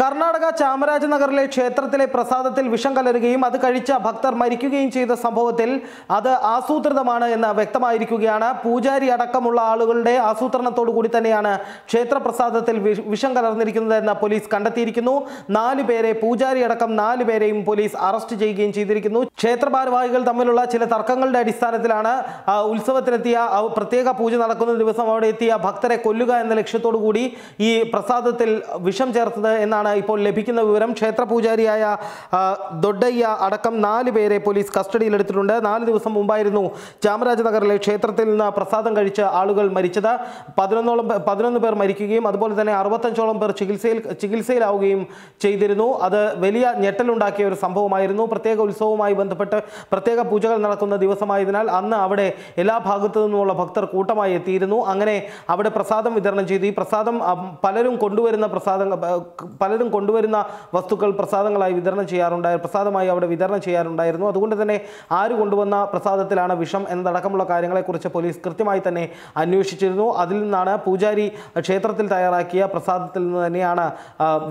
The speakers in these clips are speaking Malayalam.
കർണാടക ചാമരാജനഗറിലെ ക്ഷേത്രത്തിലെ പ്രസാദത്തിൽ വിഷം കലരുകയും അത് കഴിച്ച ഭക്തർ മരിക്കുകയും ചെയ്ത സംഭവത്തിൽ അത് ആസൂത്രിതമാണ് എന്ന് വ്യക്തമായിരിക്കുകയാണ്. പൂജാരി അടക്കമുള്ള ആളുകളുടെ ആസൂത്രണത്തോടു കൂടി തന്നെയാണ് ക്ഷേത്ര പ്രസാദത്തിൽ വിഷം കലർന്നിരിക്കുന്നത് എന്ന് പോലീസ് കണ്ടെത്തിയിരിക്കുന്നു. 4 പേരെ, പൂജാരി അടക്കം 4 പേരെയും പോലീസ് അറസ്റ്റ് ചെയ്യുകയും ചെയ്തിരിക്കുന്നു. ക്ഷേത്ര ഭാരവാഹികൾ തമ്മിലുള്ള ചില തർക്കങ്ങളുടെ അടിസ്ഥാനത്തിലാണ് ഉത്സവത്തിനെത്തിയ പ്രത്യേക പൂജ നടക്കുന്ന ദിവസം അവിടെ എത്തിയ ഭക്തരെ കൊല്ലുക എന്ന ലക്ഷ്യത്തോടു കൂടി ഈ പ്രസാദത്തിൽ വിഷം ചേർത്തത് എന്നാണ് ഇപ്പോൾ ലഭിക്കുന്ന വിവരം. ക്ഷേത്ര പൂജാരിയായ ദൊഡയ്യ അടക്കം 4 പേരെ പോലീസ് കസ്റ്റഡിയിലെടുത്തിട്ടുണ്ട്. 4 ദിവസം മുമ്പായിരുന്നു ചാമരാജനഗറിലെ ക്ഷേത്രത്തിൽ നിന്ന് പ്രസാദം കഴിച്ച ആളുകൾ മരിച്ചത്. 11 പേർ മരിക്കുകയും അതുപോലെ തന്നെ 65ഓളം പേർ ചികിത്സയിലാവുകയും ചെയ്തിരുന്നു. അത് വലിയ ഞെട്ടലുണ്ടാക്കിയ ഒരു സംഭവമായിരുന്നു. പ്രത്യേക ഉത്സവവുമായി ബന്ധപ്പെട്ട് പ്രത്യേക പൂജകൾ നടക്കുന്ന ദിവസമായതിനാൽ അന്ന് അവിടെ എല്ലാ ഭാഗത്തു നിന്നുമുള്ള ഭക്തർ കൂട്ടമായി എത്തിയിരുന്നു. അങ്ങനെ അവിടെ പ്രസാദം വിതരണം ചെയ്തു. ഈ പ്രസാദം പലരും കൊണ്ടുവരുന്ന വസ്തുക്കൾ പ്രസാദങ്ങളായി പ്രസാദമായി അവിടെ വിതരണം ചെയ്യാറുണ്ടായിരുന്നു. അതുകൊണ്ട് തന്നെ ആര് കൊണ്ടുവന്ന പ്രസാദത്തിലാണ് വിഷം എന്നതടക്കമുള്ള കാര്യങ്ങളെക്കുറിച്ച് പോലീസ് കൃത്യമായി തന്നെ അന്വേഷിച്ചിരുന്നു. അതിൽ നിന്നാണ് പൂജാരി ക്ഷേത്രത്തിൽ തയ്യാറാക്കിയ പ്രസാദത്തിൽ നിന്ന് തന്നെയാണ്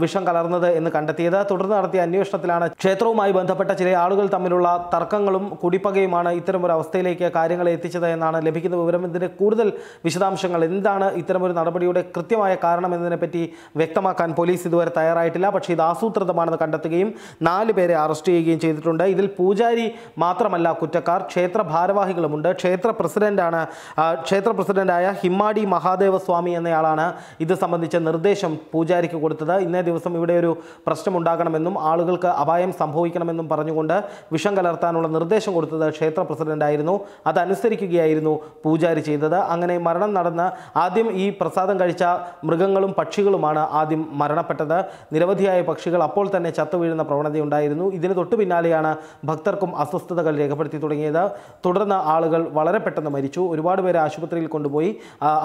വിഷം കലർന്നത് എന്ന് കണ്ടെത്തിയത്. തുടർന്ന് നടത്തിയ അന്വേഷണത്തിലാണ് ക്ഷേത്രവുമായി ബന്ധപ്പെട്ട ചില ആളുകൾ തമ്മിലുള്ള തർക്കങ്ങളും കുടിപ്പകയുമാണ് ഇത്തരമൊരു അവസ്ഥയിലേക്ക് കാര്യങ്ങളെ എത്തിച്ചത് എന്നാണ് ലഭിക്കുന്ന വിവരം. ഇതിന്റെ കൂടുതൽ വിശദാംശങ്ങൾ, എന്താണ് ഇത്തരമൊരു നടപടിയുടെ കൃത്യമായ കാരണം എന്നതിനെപ്പറ്റി വ്യക്തമാക്കാൻ പോലീസ് ഇതുവരെ തയ്യാറായിട്ടില്ല. പക്ഷേ ഇത് ആസൂത്രിതമാണെന്ന് കണ്ടെത്തുകയും 4 പേരെ അറസ്റ്റ് ചെയ്യുകയും ചെയ്തിട്ടുണ്ട്. ഇതിൽ പൂജാരി മാത്രമല്ല കുറ്റക്കാർ, ക്ഷേത്ര ഭാരവാഹികളുമുണ്ട്. ക്ഷേത്ര പ്രസിഡന്റായ ഹിമ്മാടി മഹാദേവ സ്വാമി എന്നയാളാണ് ഇത് സംബന്ധിച്ച നിർദ്ദേശം പൂജാരിക്ക് കൊടുത്തത്. ഇന്നേ ദിവസം ഇവിടെ ഒരു പ്രശ്നമുണ്ടാകണമെന്നും ആളുകൾക്ക് അപായം സംഭവിക്കണമെന്നും പറഞ്ഞുകൊണ്ട് വിഷം കലർത്താനുള്ള നിർദ്ദേശം കൊടുത്തത് ക്ഷേത്ര പ്രസിഡന്റായിരുന്നു. അതനുസരിക്കുകയായിരുന്നു പൂജാരി ചെയ്തത്. അങ്ങനെ മരണം നടന്ന് ആദ്യം ഈ പ്രസാദം കഴിച്ച മൃഗങ്ങളും പക്ഷികളുമാണ് ആദ്യം മരണപ്പെട്ടത്. നിരവധിയായ പക്ഷികൾ അപ്പോൾ തന്നെ ചത്തുവീഴുന്ന പ്രവണതയുണ്ടായിരുന്നു. ഇതിന് തൊട്ടു പിന്നാലെയാണ് ഭക്തർക്കും അസ്വസ്ഥതകൾ രേഖപ്പെടുത്തി തുടങ്ങിയത്. തുടർന്ന് ആളുകൾ വളരെ പെട്ടെന്ന് മരിച്ചു. ഒരുപാട് പേരെ ആശുപത്രിയിൽ കൊണ്ടുപോയി.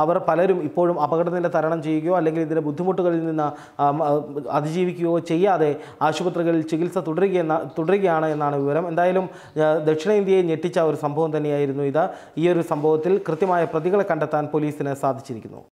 അവർ പലരും ഇപ്പോഴും അപകടനില തരണം ചെയ്യുകയോ അല്ലെങ്കിൽ ഇതിൻ്റെ ബുദ്ധിമുട്ടുകളിൽ നിന്ന് അതിജീവിക്കുകയോ ചെയ്യാതെ ആശുപത്രികളിൽ ചികിത്സ തുടരുകയാണ് എന്നാണ് വിവരം. എന്തായാലും ദക്ഷിണേന്ത്യയെ ഞെട്ടിച്ച ഒരു സംഭവം തന്നെയായിരുന്നു ഇത്. ഈ ഒരു സംഭവത്തിൽ കൃത്യമായ പ്രതികളെ കണ്ടെത്താൻ പോലീസിന് സാധിച്ചിരിക്കുന്നു.